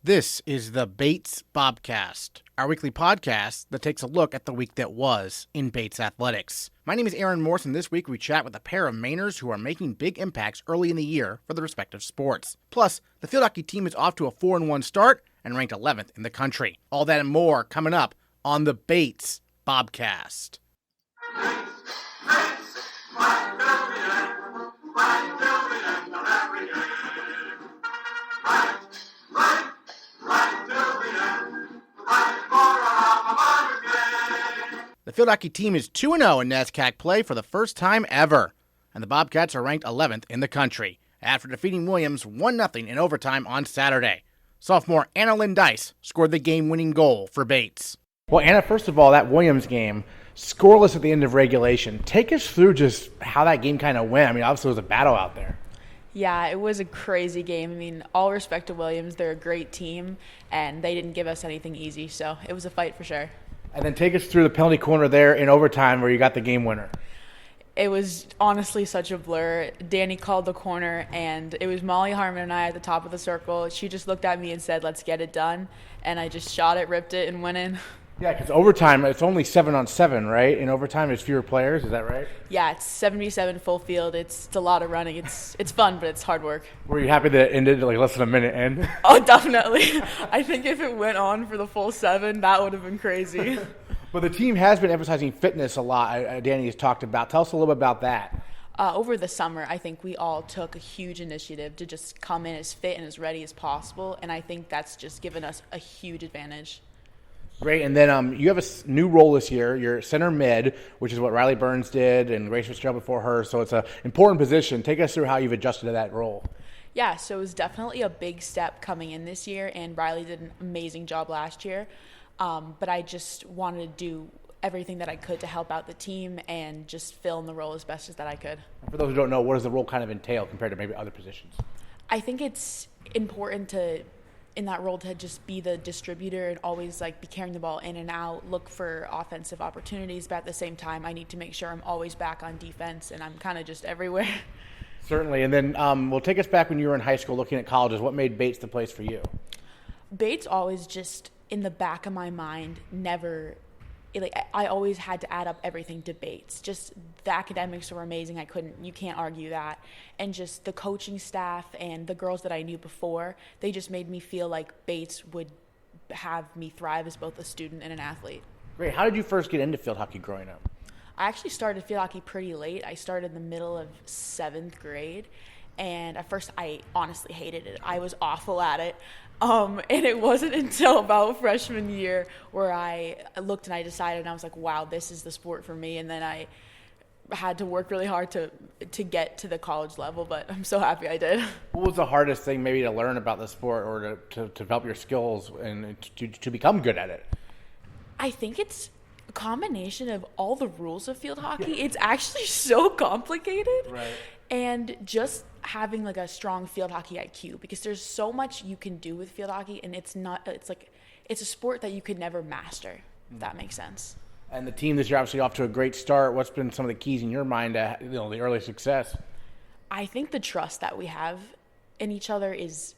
This is the Bates Bobcast, our weekly podcast that takes a look at the week that was in Bates athletics. My name is Aaron Morse, and this week we chat with a pair of Mainers who are making big impacts early in the year for their respective sports. Plus, the field hockey team is off to a 4-1 start and ranked 11th in the country. All that and more coming up on the Bates Bobcast. The field hockey team is 2-0 in NESCAC play for the first time ever, and the Bobcats are ranked 11th in the country after defeating Williams 1-0 in overtime on Saturday. Sophomore Anna Lindeis scored the game-winning goal for Bates. Well, Anna, first of all, that Williams game, scoreless at the end of regulation. Take us through just how that game kind of went. I mean, obviously it was a battle out there. Yeah, it was a crazy game. I mean, all respect to Williams. They're a great team, and they didn't give us anything easy, so it was a fight for sure. And then take us through the penalty corner there in overtime where you got the game winner. It was honestly such a blur. Danny called the corner, and it was Molly Harmon and I at the top of the circle. She just looked at me and said, "Let's get it done." And I just shot it, ripped it, and went in. Yeah, because overtime, it's only 7-on-7, right? In overtime, there's fewer players. Is that right? Yeah, it's 77 full field. It's a lot of running. It's fun, but it's hard work. Were you happy that it ended like less than a minute in? Oh, definitely. I think if it went on for the full 7, that would have been crazy. But the team has been emphasizing fitness a lot. Danny has talked about. Tell us a little bit about that. Over the summer, I think we all took a huge initiative to just come in as fit and as ready as possible, and I think that's just given us a huge advantage. Great, and then you have a new role this year. You're center mid, which is what Riley Burns did and Grace Fitzgerald before her, so it's an important position. Take us through how you've adjusted to that role. Yeah, so it was definitely a big step coming in this year, and Riley did an amazing job last year. But I just wanted to do everything that I could to help out the team and just fill in the role as best as that I could. For those who don't know, what does the role kind of entail compared to maybe other positions? I think it's important in that role to just be the distributor and always be carrying the ball in and out, look for offensive opportunities, but at the same time I need to make sure I'm always back on defense, and I'm kind of just everywhere. Certainly, and then we'll take us back when you were in high school looking at colleges. What made Bates the place for you? Bates always just in the back of my mind I always had to add up everything to Bates. Just the academics were amazing. You can't argue that. And just the coaching staff and the girls that I knew before, they just made me feel like Bates would have me thrive as both a student and an athlete. Great. How did you first get into field hockey growing up? I actually started field hockey pretty late. I started in the middle of 7th grade. And at first, I honestly hated it. I was awful at it. And it wasn't until about freshman year where I looked and I decided, and I was like, wow, this is the sport for me. And then I had to work really hard to get to the college level, but I'm so happy I did. What was the hardest thing maybe to learn about the sport or to develop your skills and to become good at it? I think it's a combination of all the rules of field hockey. Yeah. It's actually so complicated. Right. And just having a strong field hockey IQ, because there's so much you can do with field hockey, and it's a sport that you could never master, if that makes sense. And the team this year obviously off to a great start. What's been some of the keys in your mind to the early success? I think the trust that we have in each other is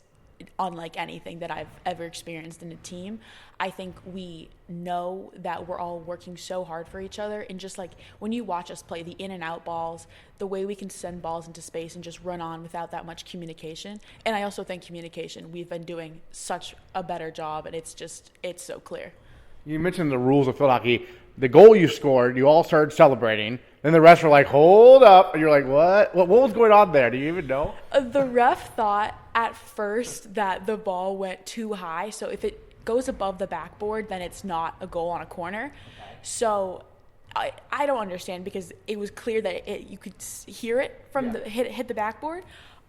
unlike anything that I've ever experienced in a team. I think we know that we're all working so hard for each other, and just when you watch us play, the in and out balls, the way we can send balls into space and just run on without that much communication. And I also think communication, we've been doing such a better job, and it's so clear. You mentioned the rules of field hockey. The goal you scored, you all started celebrating. Then the refs were like, hold up. And you're like, what? What was going on there? Do you even know? The ref thought at first that the ball went too high. So if it goes above the backboard, then it's not a goal on a corner. Okay. So I don't understand, because it was clear that you could hear it from the hit the backboard.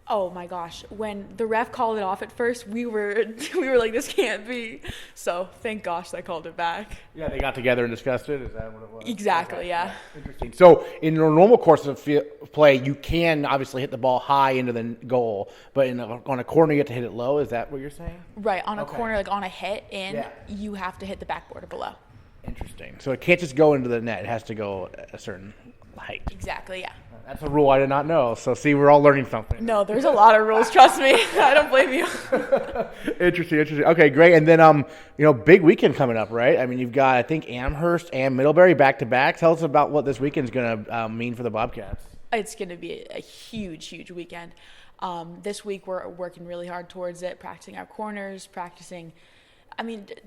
Oh my gosh, when the ref called it off at first, we were like, this can't be. So thank gosh they called it back. Yeah, they got together and discussed it. Is that what it was? Exactly. Okay. Yeah. Interesting. So in your normal course of play, you can obviously hit the ball high into the goal, but on a corner you have to hit it low. Is that what you're saying? Right. On a corner, on a hit in, you have to hit the backboard or below. Interesting. So it can't just go into the net. It has to go a certain height. Exactly, yeah. That's a rule I did not know. So see, we're all learning something. No, there's a lot of rules. Trust me. I don't blame you. Interesting. Okay, great. And then, big weekend coming up, right? I mean, you've got, I think, Amherst and Middlebury back-to-back. Tell us about what this weekend's going to mean for the Bobcats. It's going to be a huge, huge weekend. This week we're working really hard towards it, practicing our corners,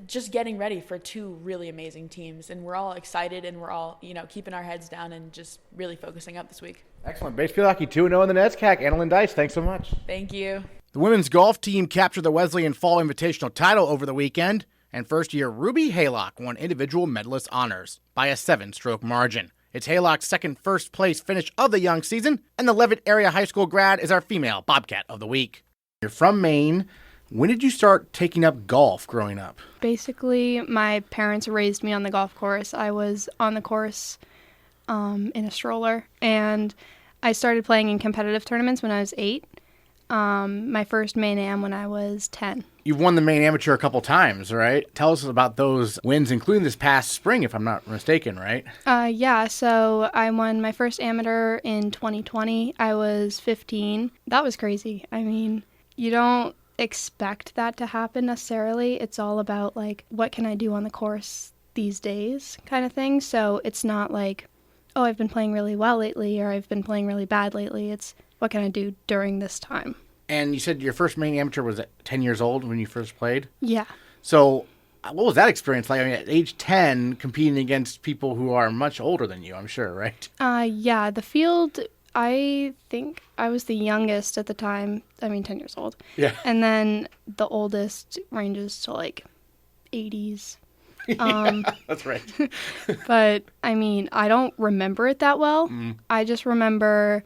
just getting ready for two really amazing teams. And we're all excited, and we're all, keeping our heads down and just really focusing up this week. Excellent. Bates Bobcast 2-0 in the NESCAC. Anna Lindeis, thanks so much. Thank you. The women's golf team captured the Wesleyan Fall Invitational title over the weekend, and first-year Ruby Haylock won individual medalist honors by a 7-stroke margin. It's Haylock's second first-place finish of the young season, and the Leavitt area high school grad is our female Bobcat of the week. You're from Maine. When did you start taking up golf growing up? Basically, my parents raised me on the golf course. I was on the course in a stroller, and I started playing in competitive tournaments when I was 8. My first Maine Am when I was 10. You've won the Maine Amateur a couple times, right? Tell us about those wins, including this past spring, if I'm not mistaken, right? Yeah, so I won my first amateur in 2020. I was 15. That was crazy. I mean, you don't expect that to happen necessarily. It's all about, like, what can I do on the course these days kind of thing. So it's not like, oh, I've been playing really well lately or I've been playing really bad lately. It's what can I do during this time. And you said your first Maine Amateur was at 10 years old when you first played? Yeah. So what was that experience like? I mean, at age 10, competing against people who are much older than you, I'm sure, right? Yeah, the field, I think I was the youngest at the time. 10 years old. Yeah. And then the oldest ranges to like 80s. Yeah, that's right. But, I don't remember it that well. I just remember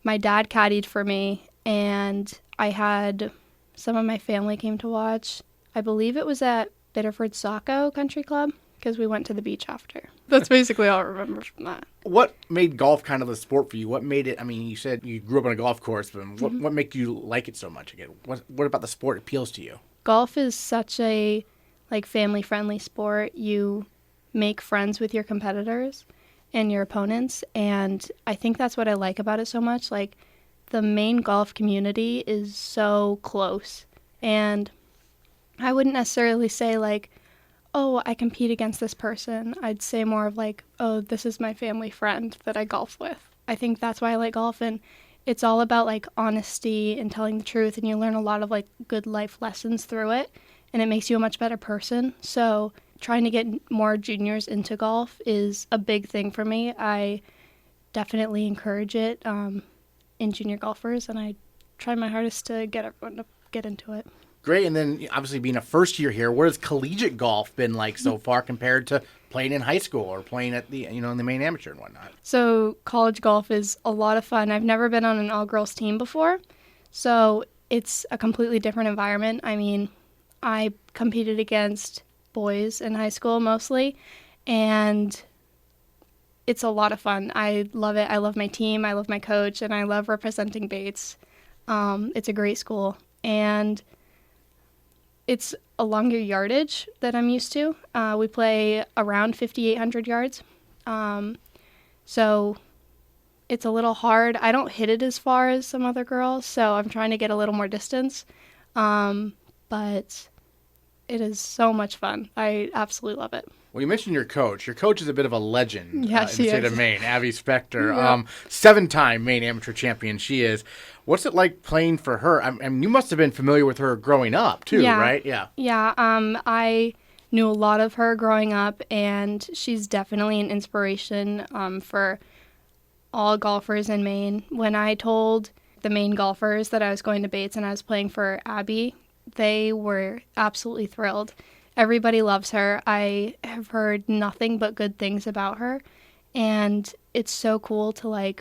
my dad caddied for me, and I had some of my family came to watch. I believe it was at Biddeford Saco Country Club, because we went to the beach after. That's basically all I remember from that. What made golf kind of a sport for you? What made it, you said you grew up on a golf course, but what made you like it so much again? What about the sport appeals to you? Golf is such a family-friendly sport. You make friends with your competitors and your opponents, and I think that's what I like about it so much. Like, the Maine golf community is so close, and I wouldn't necessarily say like, oh, I compete against this person. I'd say more of like, oh, this is my family friend that I golf with. I think that's why I like golf, and it's all about like honesty and telling the truth, and you learn a lot of like good life lessons through it, and it makes you a much better person. So trying to get more juniors into golf is a big thing for me. I definitely encourage it in junior golfers, and I try my hardest to get everyone to get into it. Great. And then obviously being a first year here, what has collegiate golf been like so far compared to playing in high school or playing at the, in the Maine Amateur and whatnot? So college golf is a lot of fun. I've never been on an all-girls team before, so it's a completely different environment. I competed against boys in high school mostly, and it's a lot of fun. I love it. I love my team. I love my coach, and I love representing Bates. It's a great school, and it's a longer yardage that I'm used to. We play around 5,800 yards, so it's a little hard. I don't hit it as far as some other girls, so I'm trying to get a little more distance, but it is so much fun. I absolutely love it. Well, you mentioned your coach. Your coach is a bit of a legend in the state of Maine, Abby Spector. Yeah. 7-time Maine amateur champion she is. What's it like playing for her? You must have been familiar with her growing up, too, right? Yeah. Yeah, I knew a lot of her growing up, and she's definitely an inspiration for all golfers in Maine. When I told the Maine golfers that I was going to Bates and I was playing for Abby, they were absolutely thrilled. Everybody loves her. I have heard nothing but good things about her, and it's so cool to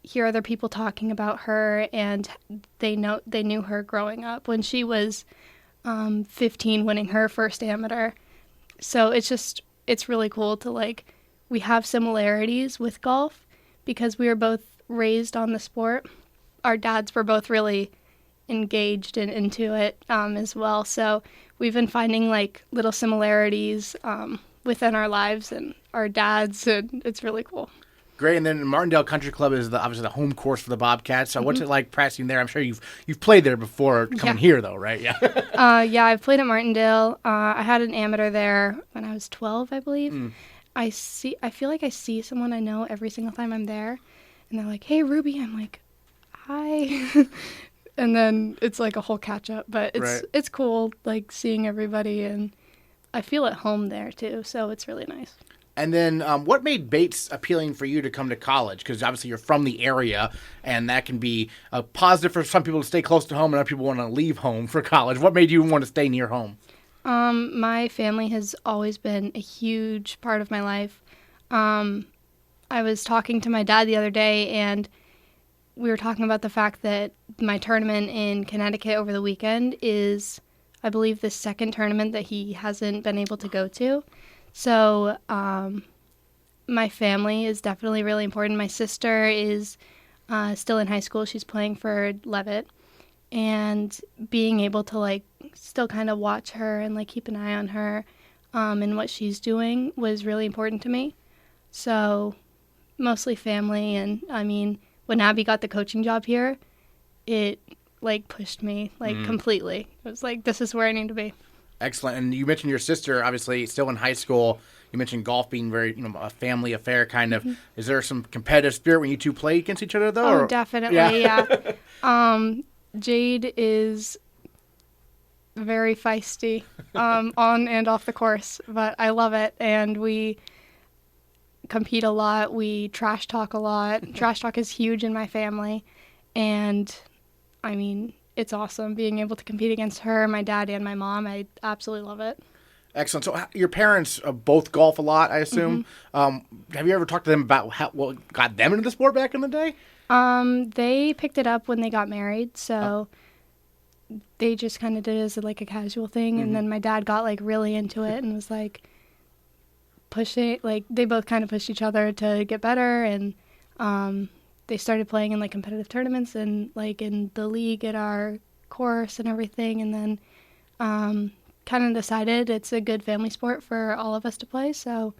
hear other people talking about her, and they knew her growing up when she was 15, winning her first amateur. So it's really cool to we have similarities with golf because we were both raised on the sport. Our dads were both really engaged and into it as well. So we've been finding little similarities within our lives and our dads, and it's really cool. Great, and then Martindale Country Club is obviously the home course for the Bobcats. So Mm-hmm. what's it like practicing there? I'm sure you've played there before coming here, though, right? Yeah. Yeah, I've played at Martindale. I had an amateur there when I was 12, I believe. I feel like I see someone I know every single time I'm there, and they're like, "Hey, Ruby." I'm like, "Hi," and then it's like a whole catch up. But it's cool, like seeing everybody, and I feel at home there too. So it's really nice. And then what made Bates appealing for you to come to college? Because obviously you're from the area, and that can be a positive for some people to stay close to home, and other people want to leave home for college. What made you want to stay near home? My family has always been a huge part of my life. I was talking to my dad the other day, and we were talking about the fact that my tournament in Connecticut over the weekend is, I believe, the second tournament that he hasn't been able to go to. So my family is definitely really important. My sister is still in high school. She's playing for Levitt. And being able to, like, still kind of watch her and, like, keep an eye on her and what she's doing was really important to me. So mostly family. And, I mean, when Abby got the coaching job here, it, like, pushed me, like, completely. It was like, this is where I need to be. Excellent. And you mentioned your sister, obviously, still in high school. You mentioned golf being very, a family affair kind of. Is there some competitive spirit when you two play against each other, though? Oh, definitely, yeah. Jade is very feisty on and off the course, but I love it. And we compete a lot. We trash talk a lot. Trash talk is huge in my family. And, I mean, it's awesome being able to compete against her, my dad, and my mom. I absolutely love it. Excellent. So your parents both golf a lot, I assume. Have you ever talked to them about what got them into the sport back in the day? They picked it up when they got married, so they just kind of did it as like a casual thing. And then my dad got like really into it and was like pushing, like they both kind of pushed each other to get better. And they started playing in like competitive tournaments and like in the league at our course and everything. And then kind of decided it's a good family sport for all of us to play. So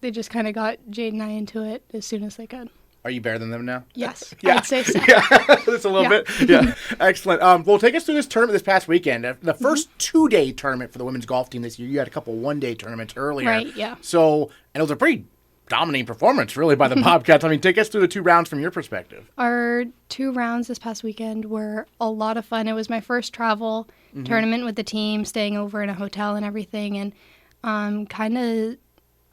they just kind of got Jade and I into it as soon as they could. Are you better than them now? Yes, Yeah. I'd say so. Yeah, just a little bit. Yeah, excellent. Well, take us through this tournament this past weekend. The first 2-day tournament for the women's golf team this year. You had a couple 1-day tournaments earlier. Right, yeah. So, and it was a pretty dominating performance, really, by the Bobcats. I mean, take us through the 2 rounds from your perspective. Our 2 rounds this past weekend were a lot of fun. It was my first travel tournament with the team, staying over in a hotel and everything. And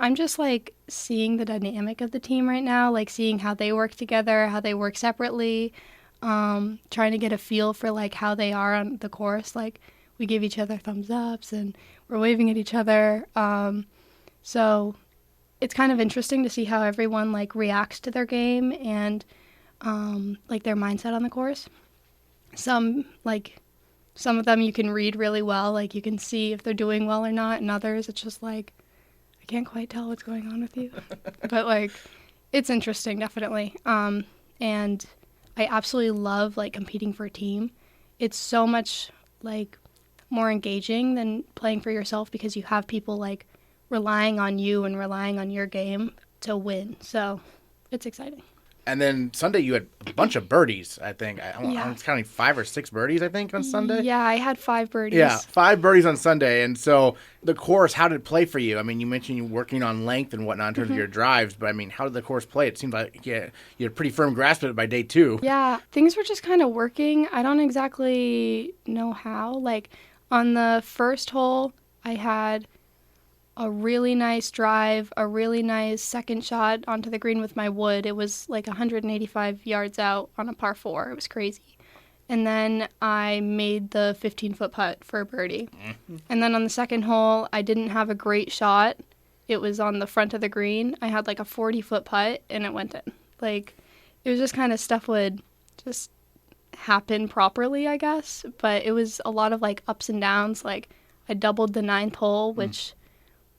I'm just, like, seeing the dynamic of the team right now, like, seeing how they work together, how they work separately, trying to get a feel for, like, how they are on the course. Like, we give each other thumbs ups, and we're waving at each other. So it's kind of interesting to see how everyone, like, reacts to their game and, like, their mindset on the course. Some of them you can read really well. Like, you can see if they're doing well or not, and others it's just, like, I can't quite tell what's going on with you. But, like, it's interesting, definitely. And I absolutely love, like, competing for a team. It's so much, like, more engaging than playing for yourself because you have people, like, relying on you and relying on your game to win. So it's exciting. And then Sunday you had a bunch of birdies, I think. I was counting 5 or 6 birdies, I think, on Sunday. Yeah, I had 5 birdies. Yeah, 5 birdies on Sunday. And so the course, how did it play for you? I mean, you mentioned you working on length and whatnot in terms of your drives, but I mean, how did the course play? It seemed like you had a pretty firm grasp of it by day 2. Yeah, things were just kind of working. I don't exactly know how. Like, on the first hole, I had a really nice drive, a really nice second shot onto the green with my wood. It was like 185 yards out on a par 4. It was crazy. And then I made the 15-foot putt for a birdie. And then on the second hole, I didn't have a great shot. It was on the front of the green. I had like a 40-foot putt, and it went in. Like, it was just kind of stuff would just happen properly, I guess. But it was a lot of like ups and downs. Like, I doubled the 9th hole, which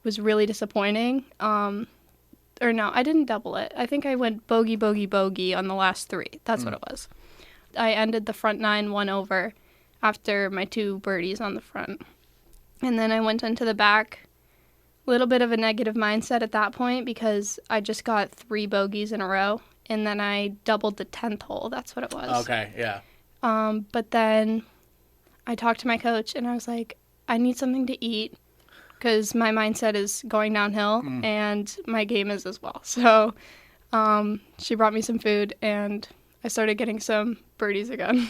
was really disappointing. Or no, I didn't double it. I think I went bogey, bogey, bogey on the last 3. That's what it was. I ended the front 9 1 over after my 2 birdies on the front. And then I went into the back little bit of a negative mindset at that point because I just got 3 bogeys in a row, and then I doubled the 10th hole. That's what it was. Okay, yeah. But then I talked to my coach, and I was like, I need something to eat because my mindset is going downhill, and my game is as well. So she brought me some food, and I started getting some birdies again.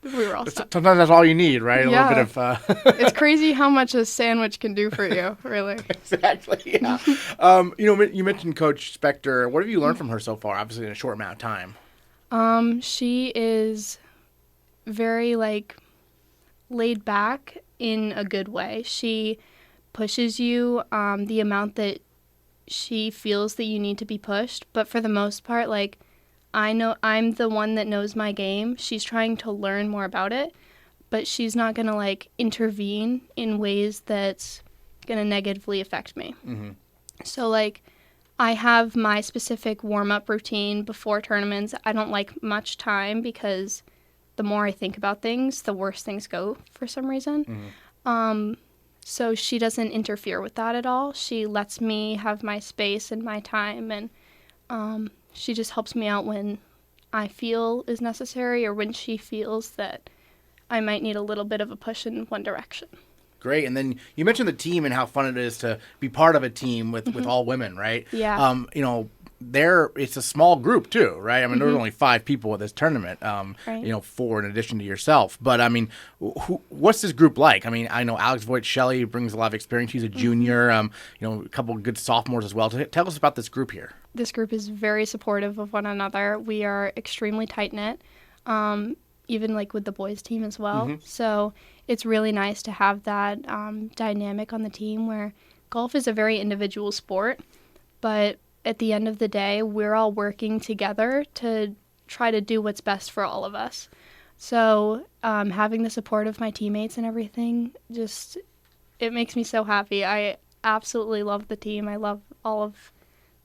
We were all set. Sometimes that's all you need, right? Yeah. A little bit of... It's crazy how much a sandwich can do for you, really. Exactly, yeah. You mentioned Coach Spector. What have you learned from her so far, obviously in a short amount of time? She is very, laid back in a good way. She pushes you the amount that she feels that you need to be pushed, but for the most part, I know I'm the one that knows my game. She's trying to learn more about it, but she's not going to intervene in ways that's going to negatively affect me. Mm-hmm. So I have my specific warm-up routine before tournaments. I don't like much time because the more I think about things, the worse things go for some reason. Mm-hmm. So she doesn't interfere with that at all. She lets me have my space and my time, and she just helps me out when I feel is necessary or when she feels that I might need a little bit of a push in one direction. Great. And then you mentioned the team and how fun it is to be part of a team with all women, right? Yeah. It's a small group too, right? I mean, there were only 5 people at this tournament, right. 4 in addition to yourself. But I mean, what's this group like? I mean, I know Alex Voigt-Shelley brings a lot of experience. She's a junior, a couple of good sophomores as well. Tell us about this group here. This group is very supportive of one another. We are extremely tight-knit, even with the boys team as well. Mm-hmm. So it's really nice to have that dynamic on the team where golf is a very individual sport, but at the end of the day, we're all working together to try to do what's best for all of us. So having the support of my teammates and everything, it makes me so happy. I absolutely love the team. I love all of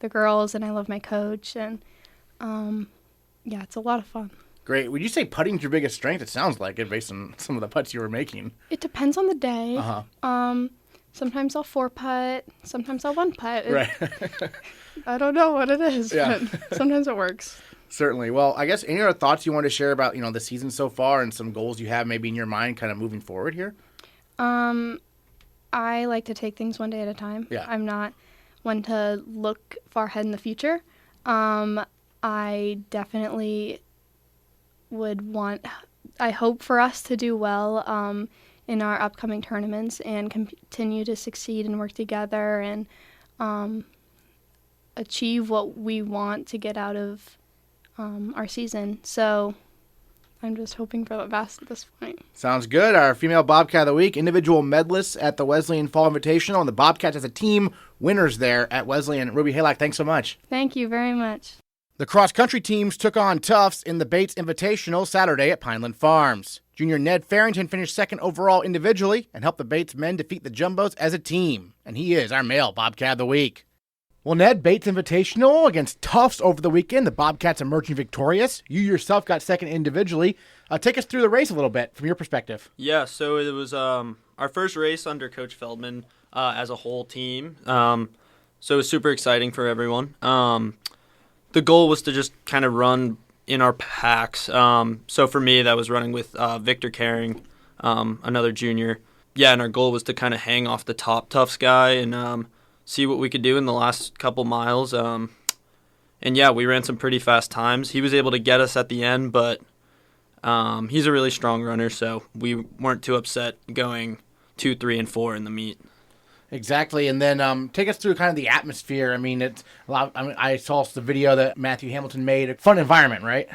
the girls, and I love my coach, and it's a lot of fun. Great. Would you say putting's your biggest strength? It sounds like it based on some of the putts you were making. It depends on the day. Uh-huh. Sometimes I'll 4-putt, sometimes I'll 1-putt. Right. I don't know what it is, but sometimes it works. Certainly. Well, I guess any other thoughts you want to share about, the season so far and some goals you have maybe in your mind kind of moving forward here? I like to take things one day at a time. Yeah. I'm not one to look far ahead in the future. I definitely I hope for us to do well in our upcoming tournaments and continue to succeed and work together and achieve what we want to get out of our season. So I'm just hoping for the best at this point. Sounds good. Our female Bobcat of the Week, individual medalists at the Wesleyan Fall Invitational, and the Bobcats as a team winners there at Wesleyan. Ruby Haylock, thanks so much. Thank you very much. The cross-country teams took on Tufts in the Bates Invitational Saturday at Pineland Farms. Junior Ned Farrington finished second overall individually and helped the Bates men defeat the Jumbos as a team. And he is our male Bobcat of the Week. Well, Ned, Bates Invitational against Tufts over the weekend. The Bobcats emerging victorious. You yourself got second individually. Take us through the race a little bit from your perspective. Yeah, so it was our first race under Coach Feldman as a whole team. So it was super exciting for everyone. The goal was to just kind of run in our packs. So for me, that was running with Victor Caring, another junior. Yeah, and our goal was to kind of hang off the top Tufts guy and see what we could do in the last couple miles. And yeah, we ran some pretty fast times. He was able to get us at the end, but he's a really strong runner, so we weren't too upset going 2, 3, and 4 in the meet. Exactly, and then take us through kind of the atmosphere. I mean, it's a lot. I saw the video that Matthew Hamilton made. A fun environment, right?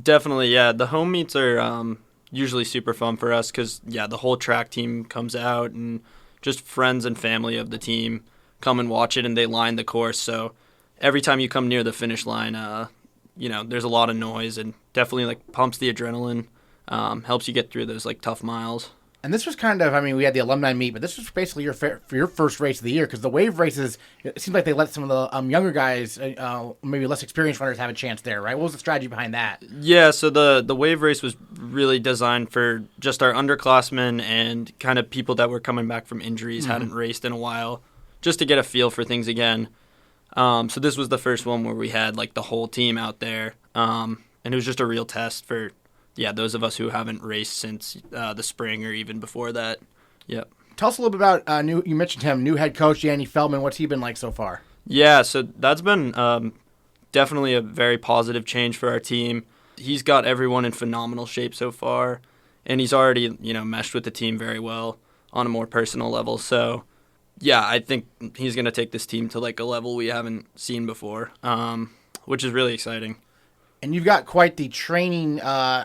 Definitely, yeah. The home meets are usually super fun for us because, yeah, the whole track team comes out and just friends and family of the team come and watch it, and they line the course. So every time you come near the finish line, there's a lot of noise and definitely pumps the adrenaline, helps you get through those tough miles. And this was kind of, we had the alumni meet, but this was basically your first race of the year because the wave races, it seems like they let some of the younger guys, maybe less experienced runners have a chance there, right? What was the strategy behind that? Yeah, so the wave race was really designed for just our underclassmen and kind of people that were coming back from injuries, hadn't raced in a while. just to get a feel for things again. So this was the first one where we had like the whole team out there, and it was just a real test for those of us who haven't raced since the spring or even before that. Yep. Tell us a little bit about you mentioned him, new head coach Danny Feldman. What's he been like so far? Yeah, so that's been definitely a very positive change for our team. He's got everyone in phenomenal shape so far, and he's already meshed with the team very well on a more personal level. So yeah, I think he's going to take this team to like a level we haven't seen before, which is really exciting. And you've got quite the training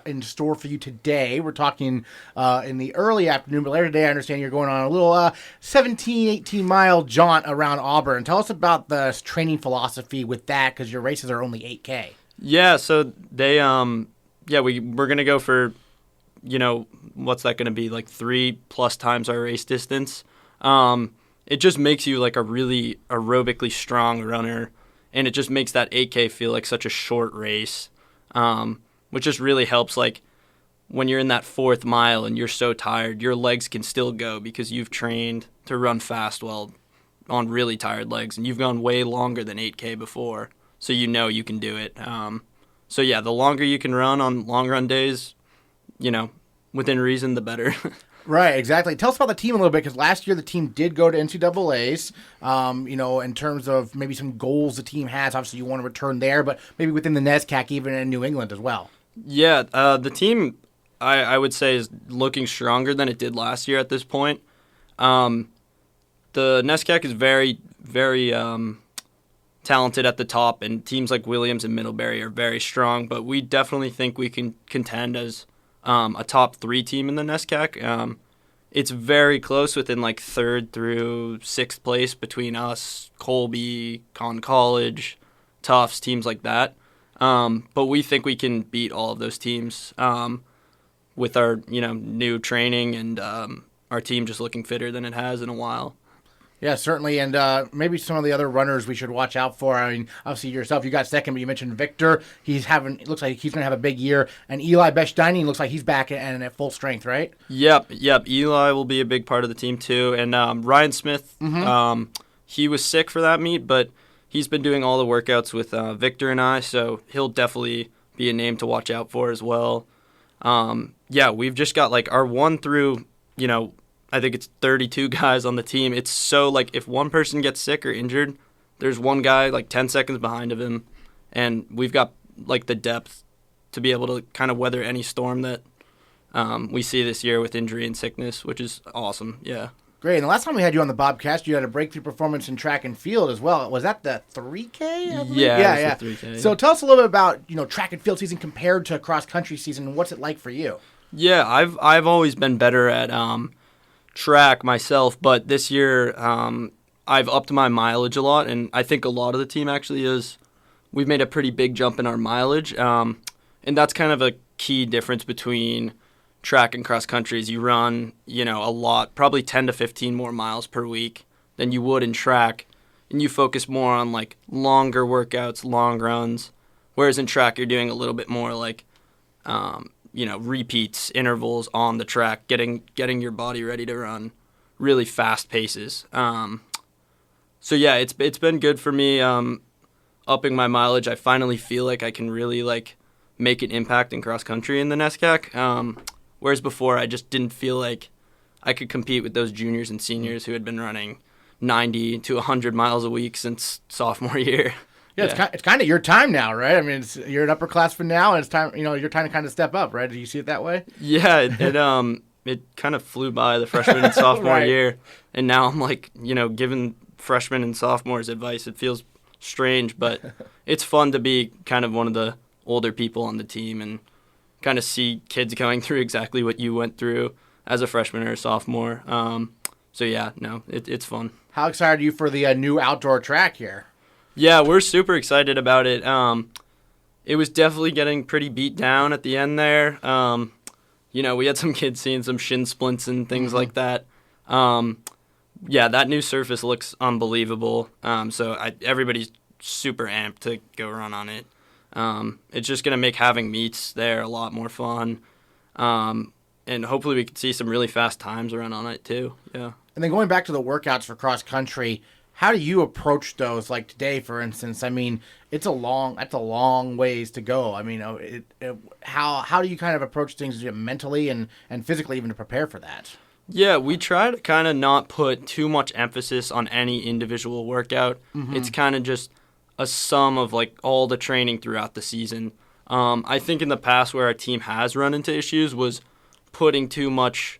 in store for you today. We're talking in the early afternoon, but later today I understand you're going on a little 17, 18-mile jaunt around Auburn. Tell us about the training philosophy with that, because your races are only 8K. Yeah, so they we're going to go for, what's that going to be, like 3+ times our race distance. It just makes you like a really aerobically strong runner, and it just makes that 8K feel like such a short race, which just really helps. Like when you're in that 4th mile and you're so tired, your legs can still go because you've trained to run fast while on really tired legs, and you've gone way longer than 8K before, so you can do it. So yeah, the longer you can run on long run days, within reason, the better. Right, exactly. Tell us about the team a little bit, because last year the team did go to NCAAs, in terms of maybe some goals the team has. Obviously, you want to return there, but maybe within the NESCAC, even in New England as well. Yeah, the team, I would say, is looking stronger than it did last year at this point. The NESCAC is very, very talented at the top, and teams like Williams and Middlebury are very strong, but we definitely think we can contend as a top 3 team in the NESCAC. It's very close within like 3rd through 6th place between us, Colby, Conn College, Tufts, teams like that. But we think we can beat all of those teams with our new training and our team just looking fitter than it has in a while. Yeah, certainly, and maybe some of the other runners we should watch out for. I mean, obviously yourself, you got second, but you mentioned Victor. It looks like he's going to have a big year. And Eli Bechstein looks like he's back and at full strength, right? Yep. Eli will be a big part of the team too. And Ryan Smith, he was sick for that meet, but he's been doing all the workouts with Victor and I, so he'll definitely be a name to watch out for as well. We've just got like our 1 through, I think it's 32 guys on the team. It's so, like, if one person gets sick or injured, there's one guy, like, 10 seconds behind of him. And we've got, like, the depth to be able to kind of weather any storm that we see this year with injury and sickness, which is awesome, yeah. Great. And the last time we had you on the Bobcast, you had a breakthrough performance in track and field as well. Was that the 3K? Yeah. The 3K. So tell us a little bit about, track and field season compared to cross-country season, and what's it like for you? Yeah, I've always been better at track myself, but this year I've upped my mileage a lot, and I think a lot of the team actually is. We've made a pretty big jump in our mileage, and that's kind of a key difference between track and cross country. Is you run a lot, probably 10 to 15 more miles per week than you would in track, and you focus more on like longer workouts, long runs, whereas in track you're doing a little bit more like repeats, intervals on the track, getting your body ready to run really fast paces. So yeah, it's been good for me upping my mileage. I finally feel like I can really like make an impact in cross country in the NESCAC. Whereas before I just didn't feel like I could compete with those juniors and seniors who had been running 90 to 100 miles a week since sophomore year. Yeah, it's kind of your time now, right? I mean, you're an upperclassman now, and it's time. Your time to kind of step up, right? Do you see it that way? Yeah, it kind of flew by the freshman and sophomore right. year, and now I'm like, giving freshmen and sophomores advice. It feels strange, but it's fun to be kind of one of the older people on the team and kind of see kids going through exactly what you went through as a freshman or a sophomore. So yeah, no, it's fun. How excited are you for the new outdoor track here? Yeah, we're super excited about it. It was definitely getting pretty beat down at the end there. We had some kids seeing some shin splints and things like that. That new surface looks unbelievable. So everybody's super amped to go run on it. It's just going to make having meets there a lot more fun. And hopefully we can see some really fast times run on it too. Yeah. And then going back to the workouts for cross country, How do you approach those? Like today, for instance, I mean, that's a long ways to go. I mean, how do you kind of approach things mentally and physically even to prepare for that? Yeah, we try to kind of not put too much emphasis on any individual workout. Mm-hmm. It's kind of just a sum of like all the training throughout the season. I think in the past where our team has run into issues was putting too much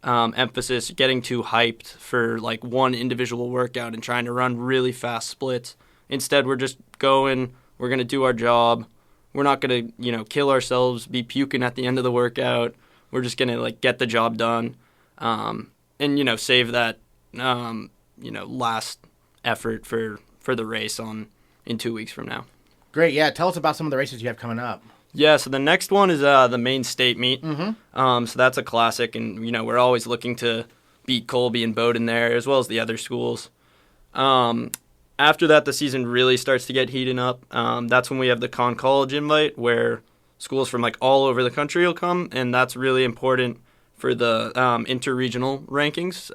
emphasis, getting too hyped for like one individual workout and trying to run really fast splits. Instead, we're just going, we're going to do our job. We're not going to, kill ourselves, be puking at the end of the workout. We're just going to like get the job done and, save that, last effort for the race in 2 weeks from now. Great. Yeah. Tell us about some of the races you have coming up. Yeah, so the next one is the Maine State meet. Mm-hmm. So that's a classic, and we're always looking to beat Colby and Bowdoin there, as well as the other schools. After that, the season really starts to get heating up. That's when we have the Conn College invite, where schools from like all over the country will come, and that's really important for the interregional rankings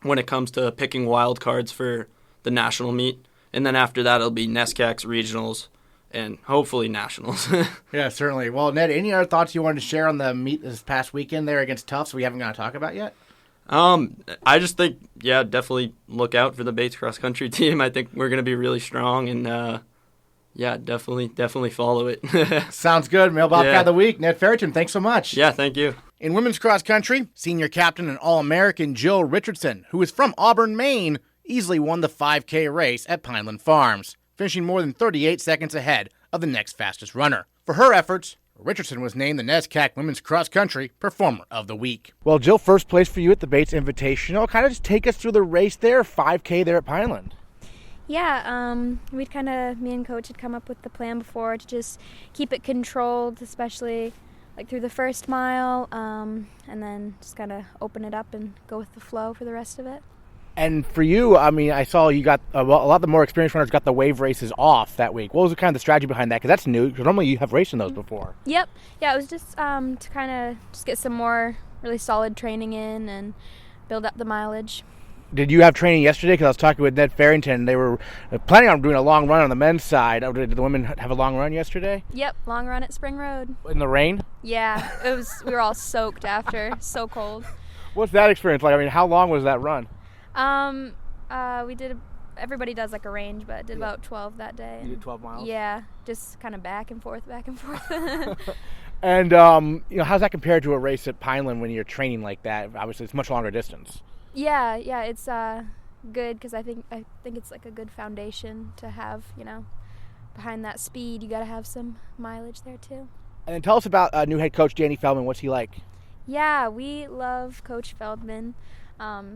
when it comes to picking wild cards for the national meet. And then after that, it'll be NESCAC's regionals. And hopefully nationals. Yeah, certainly. Well, Ned, any other thoughts you wanted to share on the meet this past weekend there against Tufts we haven't got to talk about yet? I just think, definitely look out for the Bates cross country team. I think we're going to be really strong, and definitely follow it. Sounds good. Male Bobcat of the Week, Ned Farrington. Thanks so much. Yeah, thank you. In women's cross country, senior captain and All-American Jill Richardson, who is from Auburn, Maine, easily won the 5K race at Pineland Farms, finishing more than 38 seconds ahead of the next fastest runner. For her efforts, Richardson was named the NESCAC Women's Cross Country Performer of the Week. Well, Jill, first place for you at the Bates Invitational. Kind of just take us through the race there, 5K there at Pineland. Yeah, me and Coach had come up with the plan before to just keep it controlled, especially like through the first mile, and then just kind of open it up and go with the flow for the rest of it. And for you, I mean, I saw you got a lot of the more experienced runners got the wave races off that week. What was kind of the strategy behind that? Because that's new. Because normally you have raced in those before. Yep. Yeah, it was just to kind of just get some more really solid training in and build up the mileage. Did you have training yesterday? Because I was talking with Ned Farrington. They were planning on doing a long run on the men's side. Did the women have a long run yesterday? Yep, long run at Spring Road. In the rain? Yeah, it was. We were all soaked after. So cold. What's that experience like? I mean, how long was that run? We did, everybody does like a range, but did about 12 that day. You did 12 miles? Yeah, just kind of back and forth. And, how's that compared to a race at Pineland when you're training like that? Obviously, it's much longer distance. Yeah, it's good because I think it's like a good foundation to have, behind that speed. You got to have some mileage there too. And then tell us about new head coach Danny Feldman. What's he like? Yeah, we love Coach Feldman.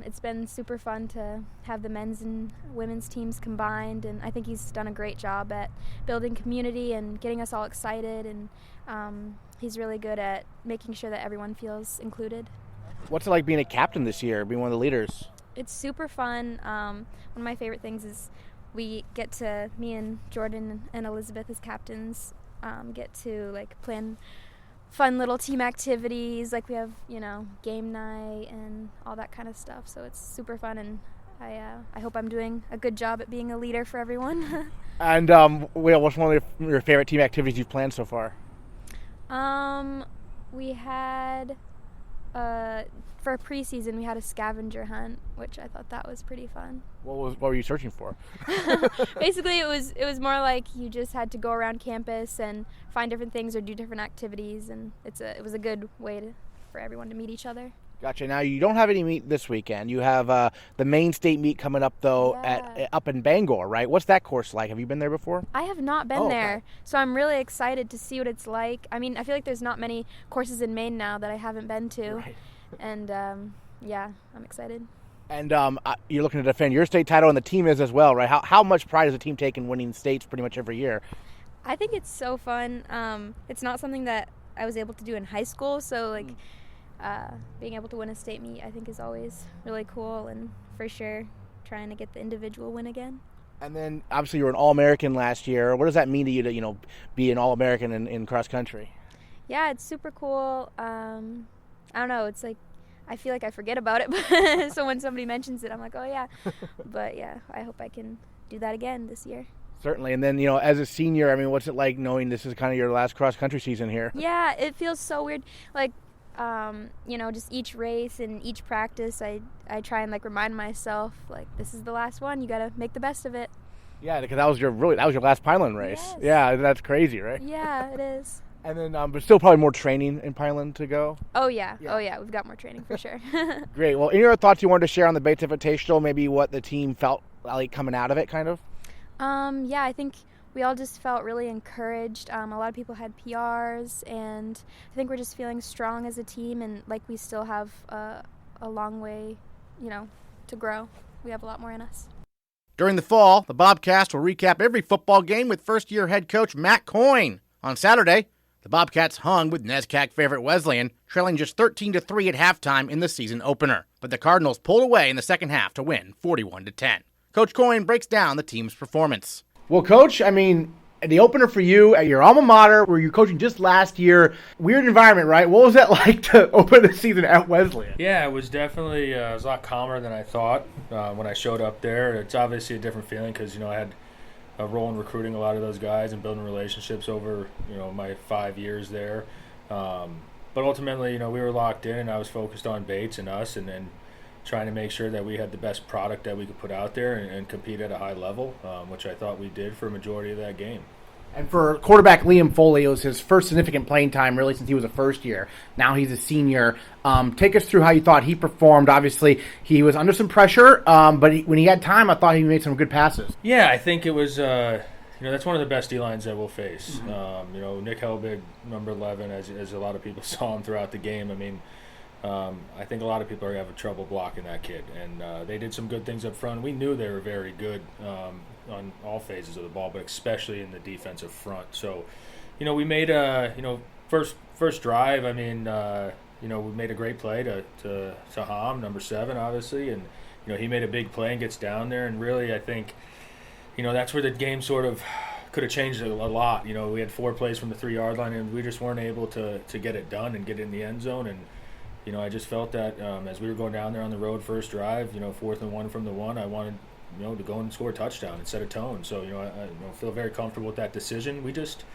It's been super fun to have the men's and women's teams combined, and I think he's done a great job at building community and getting us all excited, and he's really good at making sure that everyone feels included. What's it like being a captain this year, being one of the leaders? It's super fun. One of my favorite things is me and Jordan and Elizabeth as captains get to like plan fun little team activities, like we have, game night and all that kind of stuff. So it's super fun, and I hope I'm doing a good job at being a leader for everyone. And what's one of your favorite team activities you've planned so far? We had for preseason we had a scavenger hunt, which I thought that was pretty fun. What were you searching for? Basically, it was more like you just had to go around campus and find different things or do different activities, and it was a good way for everyone to meet each other. Gotcha. Now, you don't have any meet this weekend. You have the Maine State meet coming up, though, up in Bangor, right? What's that course like? Have you been there before? I have not been there, okay. So I'm really excited to see what it's like. I mean, I feel like there's not many courses in Maine now that I haven't been to, right. And I'm excited. And you're looking to defend your state title, and the team is as well, right? How much pride does the team take in winning states pretty much every year? I think it's so fun. It's not something that I was able to do in high school, so being able to win a state meet I think is always really cool, and for sure trying to get the individual win again. And then obviously you were an All-American last year. What does that mean to you to be an All-American in cross country? Yeah, it's super cool. I don't know, it's like I feel like I forget about it, but so when somebody mentions it, I'm like, oh yeah. But yeah, I hope I can do that again this year. Certainly. And then, as a senior, I mean, what's it like knowing this is kind of your last cross-country season here? Yeah, it feels so weird. Like, just each race and each practice, I try and like remind myself, like, this is the last one. You got to make the best of it. Yeah, because that was your last Pineland race. Yes. Yeah, that's crazy, right? Yeah, it is. And then, but still probably more training in Pineland to go. Oh yeah. We've got more training for sure. Great. Well, any other thoughts you wanted to share on the Bates Invitational? Maybe what the team felt like coming out of it, kind of. Yeah, I think we all just felt really encouraged. A lot of people had PRs, and I think we're just feeling strong as a team, and like we still have a long way, to grow. We have a lot more in us. During the fall, the Bobcast will recap every football game with first-year head coach Matt Coyne. On Saturday, the Bobcats hung with NESCAC favorite Wesleyan, trailing just 13-3 at halftime in the season opener. But the Cardinals pulled away in the second half to win 41-10. Coach Coyne breaks down the team's performance. Well, Coach, I mean, the opener for you at your alma mater, where you were coaching just last year, weird environment, right? What was that like to open the season at Wesleyan? Yeah, it was definitely it was a lot calmer than I thought when I showed up there. It's obviously a different feeling because, I had a role in recruiting a lot of those guys and building relationships over, my 5 years there. But ultimately, we were locked in, and I was focused on Bates and us, and then trying to make sure that we had the best product that we could put out there and compete at a high level, which I thought we did for a majority of that game. And for quarterback Liam Foley, it was his first significant playing time really since he was a first year. Now he's a senior. Take us through how you thought he performed. Obviously, he was under some pressure, but when he had time, I thought he made some good passes. Yeah, I think it was, that's one of the best D-lines that we'll face. Mm-hmm. Nick Helbig, number 11, as a lot of people saw him throughout the game. I mean, I think a lot of people are having trouble blocking that kid, and they did some good things up front. We knew they were very good on all phases of the ball, but especially in the defensive front. So, we made first drive. I mean, we made a great play to Ham, number 7, obviously, and he made a big play and gets down there, and really, I think, that's where the game sort of could have changed a lot. We had 4 plays from the 3-yard line, and we just weren't able to get it done and get in the end zone. And I just felt that as we were going down there on the road first drive, 4th and 1 from the 1, I wanted, to go and score a touchdown and set a tone. So, I feel very comfortable with that decision. We just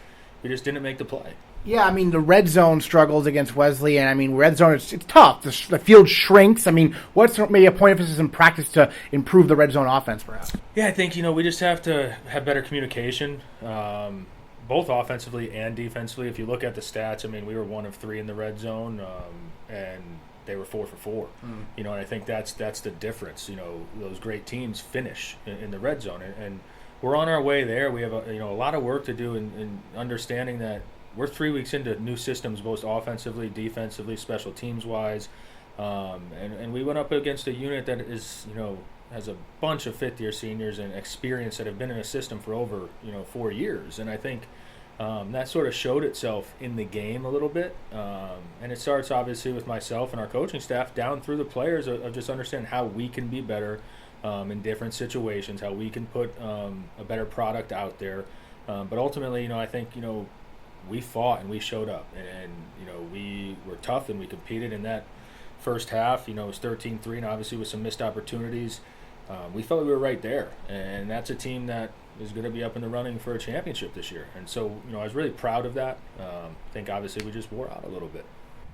didn't make the play. Yeah, I mean, the red zone struggles against Wesleyan. I mean, red zone, it's tough. The field shrinks. I mean, what's maybe a point of emphasis in practice to improve the red zone offense, perhaps? Yeah, I think, we just have to have better communication, both offensively and defensively. If you look at the stats, I mean, we were 1 of 3 in the red zone, and they were 4 for 4. And I think that's the difference. Those great teams finish in the red zone, and we're on our way there. We have a lot of work to do in understanding that we're 3 weeks into new systems, both offensively, defensively, special teams wise, and we went up against a unit that is has a bunch of fifth-year seniors and experience that have been in a system for over 4 years, and I think that sort of showed itself in the game a little bit, and it starts obviously with myself and our coaching staff down through the players of just understanding how we can be better in different situations, how we can put a better product out there, but ultimately, I think we fought and we showed up, and we were tough and we competed in that first half. It was 13-3, and obviously with some missed opportunities, we felt we were right there, and that's a team that is going to be up in the running for a championship this year. And so, I was really proud of that. I think obviously we just wore out a little bit.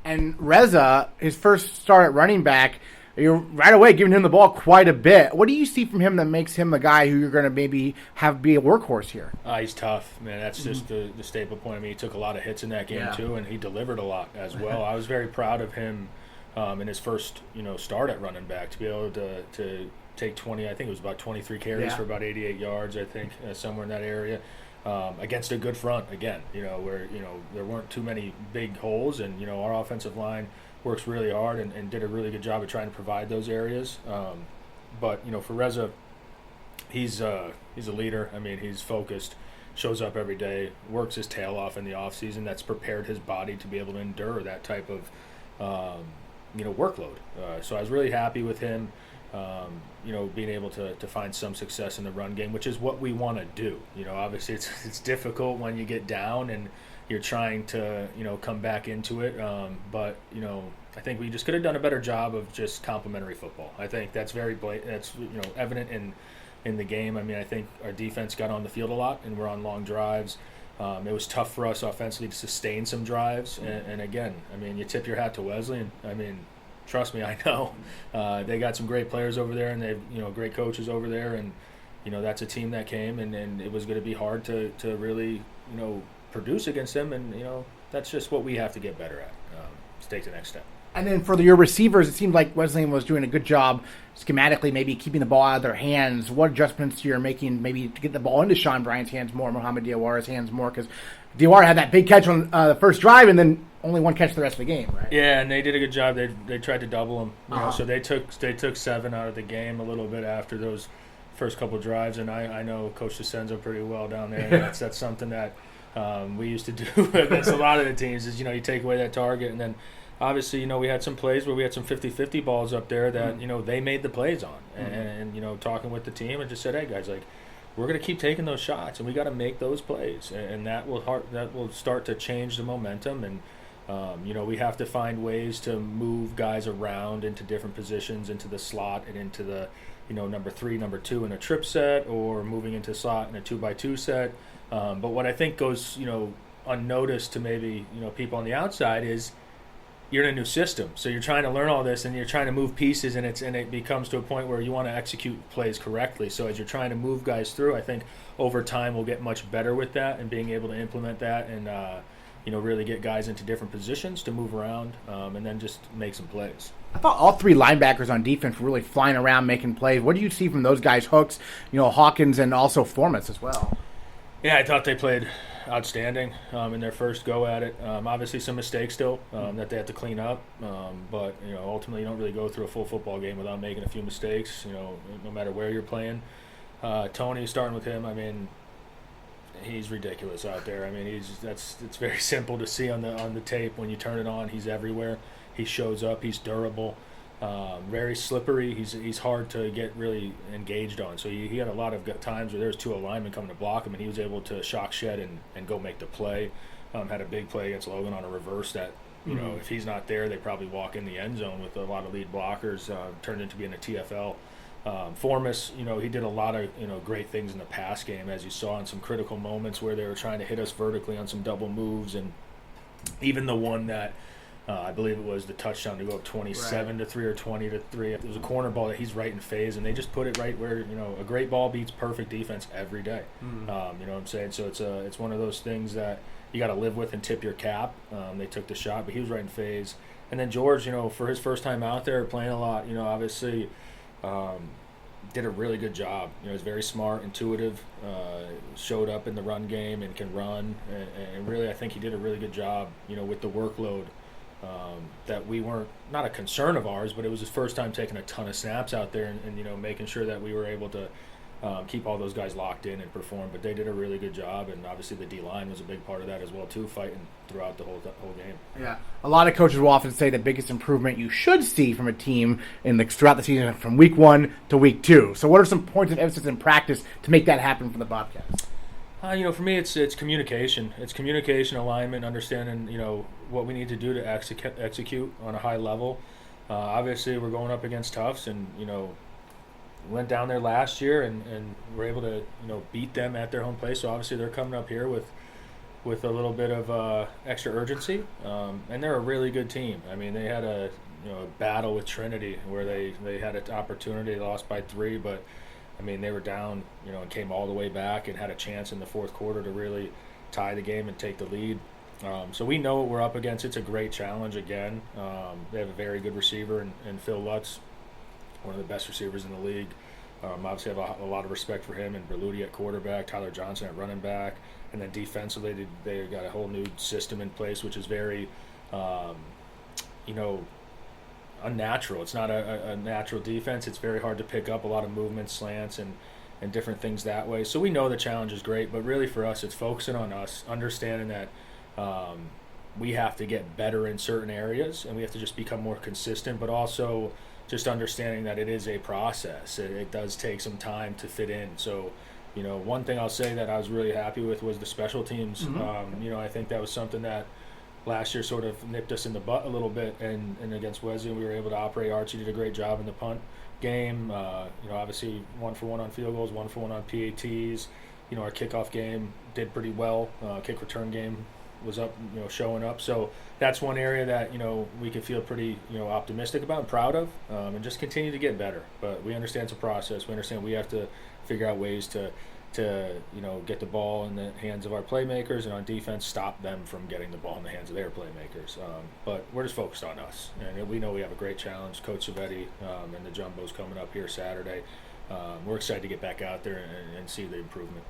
And Reza, his first start at running back, you're right away giving him the ball quite a bit. What do you see from him that makes him the guy who you're going to maybe have be a workhorse here? He's tough, man. That's just the staple point. I mean, he took a lot of hits in that game too, and he delivered a lot as well. I was very proud of him in his first, start at running back to be able to take 20. I think it was about 23 carries for about 88 yards. I think somewhere in that area against a good front again. Where there weren't too many big holes, and our offensive line works really hard and did a really good job of trying to provide those areas. But for Reza, he's a leader. I mean, he's focused, shows up every day, works his tail off in the off season. That's prepared his body to be able to endure that type of workload. So I was really happy with him. Being able to find some success in the run game, which is what we want to do. Obviously it's difficult when you get down and you're trying to, come back into it. But, I think we just could have done a better job of just complementary football. I think that's that's evident in the game. I mean, I think our defense got on the field a lot, and we're on long drives. It was tough for us offensively to sustain some drives. And again, I mean, you tip your hat to Wesley, and I mean, trust me, I know they got some great players over there, and they've great coaches over there, and that's a team that came, and it was going to be hard to really produce against them, and that's just what we have to get better at to take the next step. And then for your receivers, it seemed like Wesleyan was doing a good job schematically, maybe keeping the ball out of their hands. What adjustments you're making maybe to get the ball into Sean Bryant's hands more, Mohamed Diawar's hands more? Because Diawara had that big catch on the first drive and then only one catch the rest of the game, right? Yeah, and they did a good job. They tried to double him. So they took 7 out of the game a little bit after those first couple drives. And I know Coach DeCenzo pretty well down there. And that's something that we used to do against a lot of the teams is, you take away that target. And then obviously, we had some plays where we had some 50-50 balls up there that, they made the plays on. And talking with the team and just said, hey, guys, we're going to keep taking those shots, and we got to make those plays. And that will start to change the momentum. And, we have to find ways to move guys around into different positions, into the slot and into the, number 3, number 2 in a trip set, or moving into slot in a 2x2 set. But what I think goes, unnoticed to maybe, people on the outside is, you're in a new system, so you're trying to learn all this, and you're trying to move pieces, and it becomes to a point where you want to execute plays correctly. So as you're trying to move guys through, I think over time we'll get much better with that and being able to implement that, and really get guys into different positions to move around, and then just make some plays. I thought all 3 linebackers on defense were really flying around making plays. What do you see from those guys, Hooks, Hawkins, and also Formas as well? Yeah, I thought they played outstanding in their first go at it. Obviously some mistakes still that they have to clean up, but ultimately you don't really go through a full football game without making a few mistakes, no matter where you're playing. Tony, starting with him, I mean, he's ridiculous out there. I mean, it's very simple to see on the tape. When you turn it on, he's everywhere. He shows up, he's durable, very slippery. He's hard to get really engaged on. So he had a lot of times where there was 2 linemen coming to block him, and he was able to shock shed and go make the play. Had a big play against Logan on a reverse that, if he's not there, they probably walk in the end zone with a lot of lead blockers, turned into being a TFL. Formas, he did a lot of, great things in the pass game, as you saw in some critical moments where they were trying to hit us vertically on some double moves, and even the one that I believe it was the touchdown to go up 27-3 or 20-3. It was a corner ball that he's right in phase, and they just put it right where, a great ball beats perfect defense every day. You know what I'm saying? So it's one of those things that you got to live with and tip your cap. They took the shot, but he was right in phase. And then George, for his first time out there playing a lot, obviously did a really good job. He's very smart, intuitive, showed up in the run game and can run. And really, I think he did a really good job, with the workload. That we weren't, not a concern of ours, but it was his first time taking a ton of snaps out there and making sure that we were able to keep all those guys locked in and perform. But they did a really good job, and obviously the D-line was a big part of that as well too, fighting throughout the whole game. Yeah, a lot of coaches will often say the biggest improvement you should see from a team throughout the season from week 1 to week 2. So what are some points of emphasis in practice to make that happen for the Bobcats? For me, it's communication. It's communication, alignment, understanding, what we need to do to execute on a high level. Obviously, we're going up against Tufts, and, went down there last year and were able to, beat them at their home place. So obviously they're coming up here with a little bit of extra urgency. And they're a really good team. I mean, they had a battle with Trinity where they had an opportunity, they lost by 3, but I mean, they were down, and came all the way back and had a chance in the fourth quarter to really tie the game and take the lead. So we know what we're up against. It's a great challenge again. They have a very good receiver in Phil Lutz, one of the best receivers in the league. Obviously have a lot of respect for him, and Berluti at quarterback, Tyler Johnson at running back. And then defensively, they got a whole new system in place, which is very, unnatural. It's not a natural defense. It's very hard to pick up a lot of movement, slants, and different things that way. So we know the challenge is great, but really for us, it's focusing on us, understanding that we have to get better in certain areas, and we have to just become more consistent, but also just understanding that it is a process. It does take some time to fit in. So, one thing I'll say that I was really happy with was the special teams. I think that was something that last year sort of nipped us in the butt a little bit, and against Wesleyan we were able to operate. Archie did a great job in the punt game. Obviously 1-for-1 on field goals, 1-for-1 on PATs. Our kickoff game did pretty well. Kick return game was up, showing up. So that's one area that, we can feel pretty, optimistic about and proud of, and just continue to get better. But we understand it's a process. We understand we have to figure out ways to get the ball in the hands of our playmakers, and on defense stop them from getting the ball in the hands of their playmakers. But we're just focused on us, and we know we have a great challenge. Coach Savetti and the Jumbos coming up here Saturday. We're excited to get back out there and see the improvement.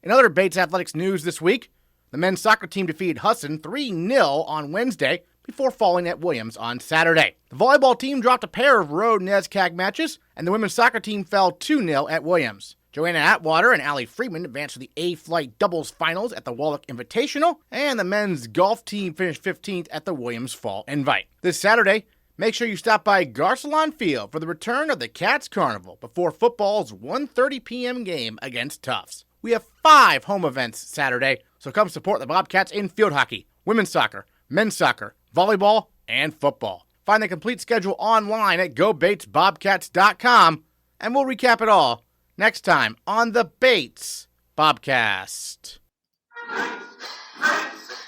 In other Bates Athletics news this week, the men's soccer team defeated Husson 3-0 on Wednesday before falling at Williams on Saturday. The volleyball team dropped a pair of road NESCAC matches, and the women's soccer team fell 2-0 at Williams. Joanna Atwater and Allie Friedman advanced to the A-Flight doubles finals at the Wallach Invitational, and the men's golf team finished 15th at the Williams Fall Invite. This Saturday, make sure you stop by Garcelon Field for the return of the Cats Carnival before football's 1:30 p.m. game against Tufts. We have 5 home events Saturday, so come support the Bobcats in field hockey, women's soccer, men's soccer, volleyball, and football. Find the complete schedule online at gobatesbobcats.com, and we'll recap it all next time on the Bates Bobcast. Bates, Bates,